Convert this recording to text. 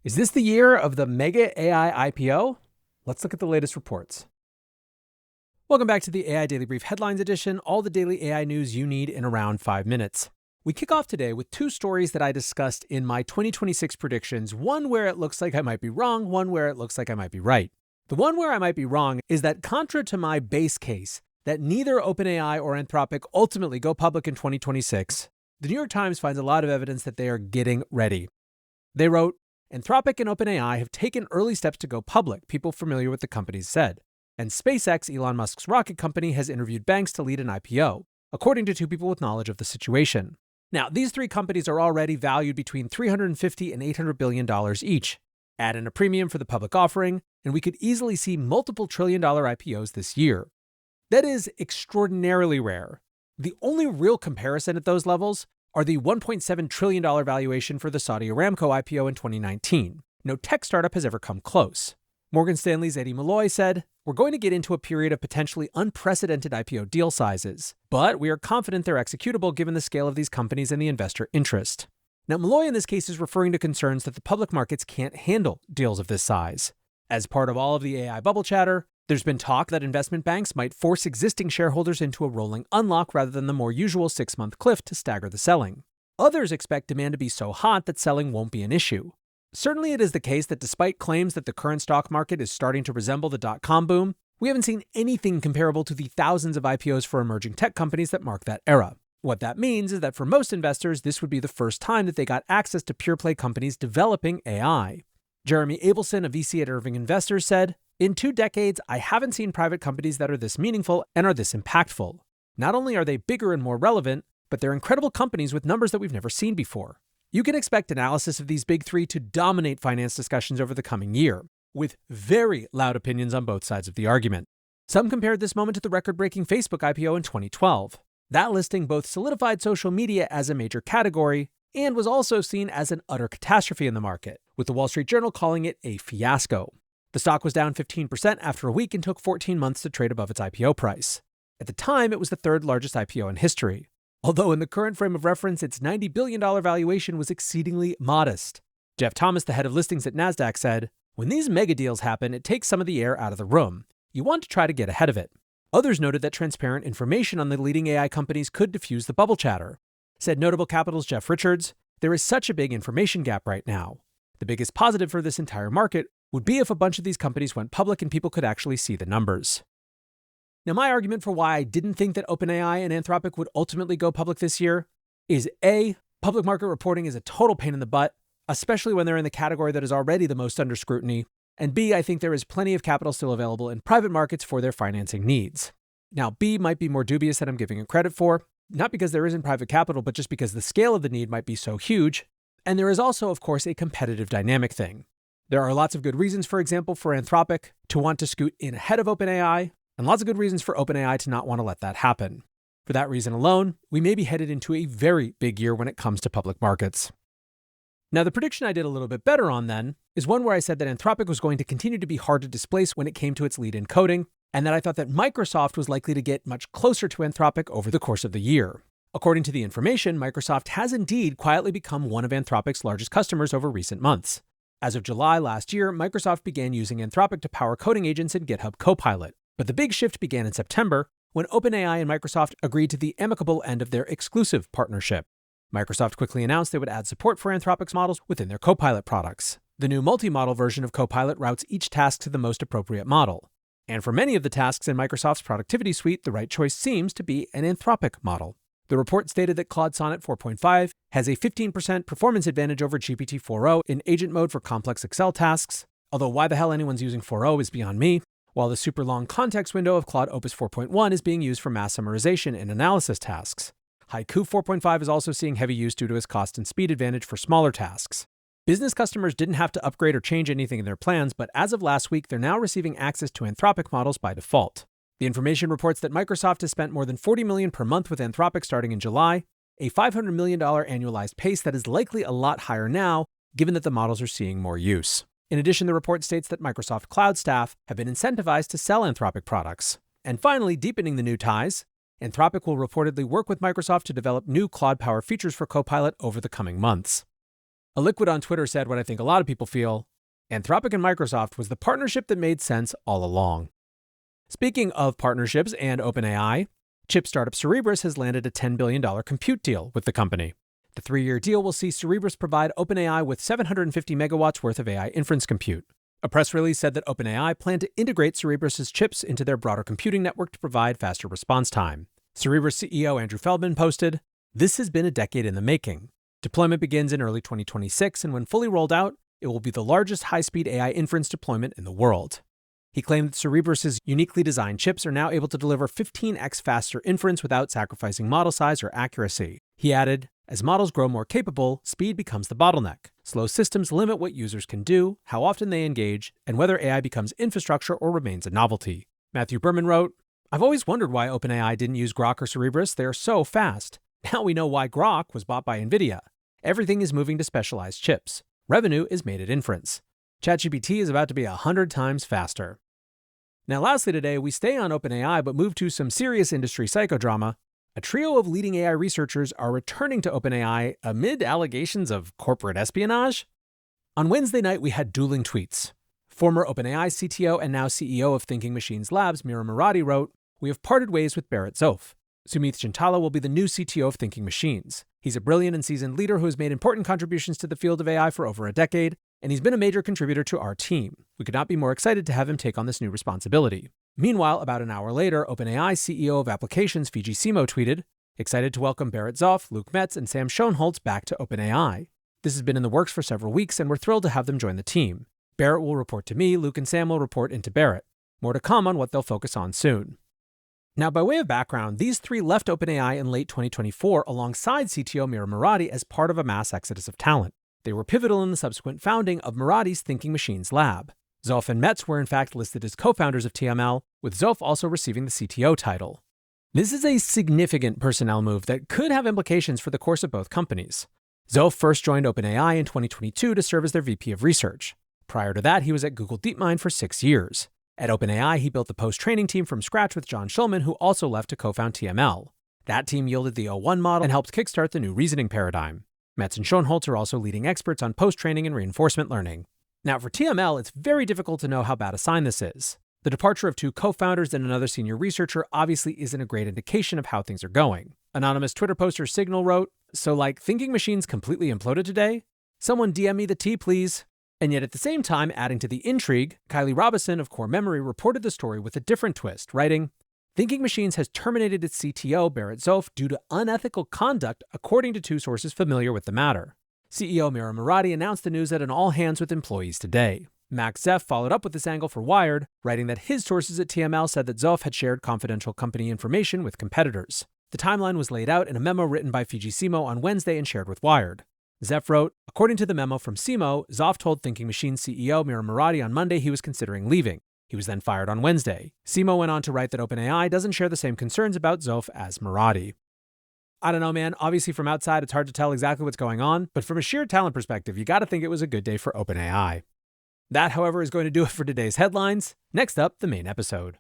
Is this the year of the Mega AI IPO? Let's look at the latest reports. Welcome back to the AI Daily Brief Headlines Edition, all the daily AI news you need in around 5 minutes. We kick off today with two stories that I discussed in my 2026 predictions, one where it looks like I might be wrong, one where it looks like I might be right. The one where I might be wrong is that contra to my base case that neither OpenAI or Anthropic ultimately go public in 2026, the New York Times finds a lot of evidence that they are getting ready. They wrote, Anthropic and OpenAI have taken early steps to go public, people familiar with the companies said. And SpaceX, Elon Musk's rocket company, has interviewed banks to lead an IPO, according to two people with knowledge of the situation. Now, these three companies are already valued between $350 and $800 billion each. Add in a premium for the public offering, and we could easily see multiple trillion-dollar IPOs this year. That is extraordinarily rare. The only real comparison at those levels are the $1.7 trillion valuation for the Saudi Aramco IPO in 2019. No tech startup has ever come close. Morgan Stanley's Eddie Malloy said, "We're going to get into a period of potentially unprecedented IPO deal sizes, but we are confident they're executable given the scale of these companies and the investor interest." Now, Malloy in this case is referring to concerns that the public markets can't handle deals of this size. As part of all of the AI bubble chatter, there's been talk that investment banks might force existing shareholders into a rolling unlock rather than the more usual 6-month cliff to stagger the selling. Others expect demand to be so hot that selling won't be an issue. Certainly it is the case that despite claims that the current stock market is starting to resemble the dot-com boom, we haven't seen anything comparable to the thousands of IPOs for emerging tech companies that mark that era. What that means is that for most investors, this would be the first time that they got access to pure-play companies developing AI. Jeremy Abelson, a VC at Irving Investors, said, "In 2 decades, I haven't seen private companies that are this meaningful and are this impactful. Not only are they bigger and more relevant, but they're incredible companies with numbers that we've never seen before." You can expect analysis of these big three to dominate finance discussions over the coming year, with very loud opinions on both sides of the argument. Some compared this moment to the record-breaking Facebook IPO in 2012. That listing both solidified social media as a major category and was also seen as an utter catastrophe in the market, with the Wall Street Journal calling it a fiasco. The stock was down 15% after a week and took 14 months to trade above its IPO price. At the time, it was the third largest IPO in history. Although in the current frame of reference, its $90 billion valuation was exceedingly modest. Jeff Thomas, the head of listings at NASDAQ, said, "When these mega deals happen, it takes some of the air out of the room. You want to try to get ahead of it." Others noted that transparent information on the leading AI companies could diffuse the bubble chatter. Said Notable Capital's Jeff Richards, "There is such a big information gap right now. The biggest positive for this entire market would be if a bunch of these companies went public and people could actually see the numbers." Now, my argument for why I didn't think that OpenAI and Anthropic would ultimately go public this year is A, public market reporting is a total pain in the butt, especially when they're in the category that is already the most under scrutiny, and B, I think there is plenty of capital still available in private markets for their financing needs. Now, B might be more dubious than I'm giving it credit for, not because there isn't private capital, but just because the scale of the need might be so huge, and there is also, of course, a competitive dynamic thing. There are lots of good reasons, for example, for Anthropic to want to scoot in ahead of OpenAI, and lots of good reasons for OpenAI to not want to let that happen. For that reason alone, we may be headed into a very big year when it comes to public markets. Now, the prediction I did a little bit better on then is one where I said that Anthropic was going to continue to be hard to displace when it came to its lead in coding, and that I thought that Microsoft was likely to get much closer to Anthropic over the course of the year. According to the information, Microsoft has indeed quietly become one of Anthropic's largest customers over recent months. As of July last year, Microsoft began using Anthropic to power coding agents in GitHub Copilot. But the big shift began in September when OpenAI and Microsoft agreed to the amicable end of their exclusive partnership. Microsoft quickly announced they would add support for Anthropic's models within their Copilot products. The new multi-model version of Copilot routes each task to the most appropriate model. And for many of the tasks in Microsoft's productivity suite, the right choice seems to be an Anthropic model. The report stated that Claude Sonnet 4.5 has a 15% performance advantage over GPT-4o in agent mode for complex Excel tasks, although why the hell anyone's using 4o is beyond me, while the super long context window of Claude Opus 4.1 is being used for mass summarization and analysis tasks. Haiku 4.5 is also seeing heavy use due to its cost and speed advantage for smaller tasks. Business customers didn't have to upgrade or change anything in their plans, but as of last week, they're now receiving access to Anthropic models by default. The information reports that Microsoft has spent more than $40 million per month with Anthropic starting in July, a $500 million annualized pace that is likely a lot higher now, given that the models are seeing more use. In addition, the report states that Microsoft Cloud staff have been incentivized to sell Anthropic products. And finally, deepening the new ties, Anthropic will reportedly work with Microsoft to develop new Claude Power features for Copilot over the coming months. A liquid on Twitter said what I think a lot of people feel: Anthropic and Microsoft was the partnership that made sense all along. Speaking of partnerships and OpenAI, chip startup Cerebras has landed a $10 billion compute deal with the company. The 3-year deal will see Cerebras provide OpenAI with 750 megawatts worth of AI inference compute. A press release said that OpenAI planned to integrate Cerebras' chips into their broader computing network to provide faster response time. Cerebras CEO Andrew Feldman posted, "This has been a decade in the making. Deployment begins in early 2026, and when fully rolled out, it will be the largest high-speed AI inference deployment in the world." He claimed that Cerebras' uniquely designed chips are now able to deliver 15x faster inference without sacrificing model size or accuracy. He added, "As models grow more capable, speed becomes the bottleneck. Slow systems limit what users can do, how often they engage, and whether AI becomes infrastructure or remains a novelty." Matthew Berman wrote, "I've always wondered why OpenAI didn't use Grok or Cerebras. They are so fast. Now we know why Grok was bought by NVIDIA. Everything is moving to specialized chips. Revenue is made at inference. ChatGPT is about to be 100 times faster." Now lastly today, we stay on OpenAI but move to some serious industry psychodrama. A trio of leading AI researchers are returning to OpenAI amid allegations of corporate espionage. On Wednesday night, we had dueling tweets. Former OpenAI CTO and now CEO of Thinking Machines Labs, Mira Murati, wrote, "We have parted ways with Bharat Zof. Sumit Chintala will be the new CTO of Thinking Machines. He's a brilliant and seasoned leader who has made important contributions to the field of AI for over a decade, and he's been a major contributor to our team. We could not be more excited to have him take on this new responsibility." Meanwhile, about an hour later, OpenAI CEO of Applications Fiji Simo tweeted, "Excited to welcome Bharat Zof, Luke Metz, and Sam Schoenholtz back to OpenAI. This has been in the works for several weeks, and we're thrilled to have them join the team. Bharat will report to me, Luke and Sam will report into Bharat. More to come on what they'll focus on soon." Now, by way of background, these three left OpenAI in late 2024 alongside CTO Mira Murati as part of a mass exodus of talent. They were pivotal in the subsequent founding of Murati's Thinking Machines Lab. Zof and Metz were in fact listed as co-founders of TML, with Zof also receiving the CTO title. This is a significant personnel move that could have implications for the course of both companies. Zof first joined OpenAI in 2022 to serve as their VP of Research. Prior to that, he was at Google DeepMind for 6 years. At OpenAI, he built the post-training team from scratch with John Schulman, who also left to co-found TML. That team yielded the O1 model and helped kickstart the new reasoning paradigm. Metz and Schoenholtz are also leading experts on post-training and reinforcement learning. Now, for TML, it's very difficult to know how bad a sign this is. The departure of 2 co-founders and another senior researcher obviously isn't a great indication of how things are going. Anonymous Twitter poster Signal wrote, "So like Thinking Machines completely imploded today? Someone DM me the tea, please." And yet at the same time, adding to the intrigue, Kylie Robison of Core Memory reported the story with a different twist, writing, "Thinking Machines has terminated its CTO, Bharat Zof, due to unethical conduct, according to 2 sources familiar with the matter." CEO Mira Murati announced the news at an all-hands with employees today. Max Zeff followed up with this angle for Wired, writing that his sources at TML said that Zof had shared confidential company information with competitors. The timeline was laid out in a memo written by Fiji Simo on Wednesday and shared with Wired. Zeff wrote, "According to the memo from Simo, Zof told Thinking Machines CEO Mira Murati on Monday he was considering leaving. He was then fired on Wednesday." Simo went on to write that OpenAI doesn't share the same concerns about Zof as Murati. I don't know, man. Obviously, from outside, it's hard to tell exactly what's going on, but from a sheer talent perspective, you gotta think it was a good day for OpenAI. That, however, is going to do it for today's headlines. Next up, the main episode.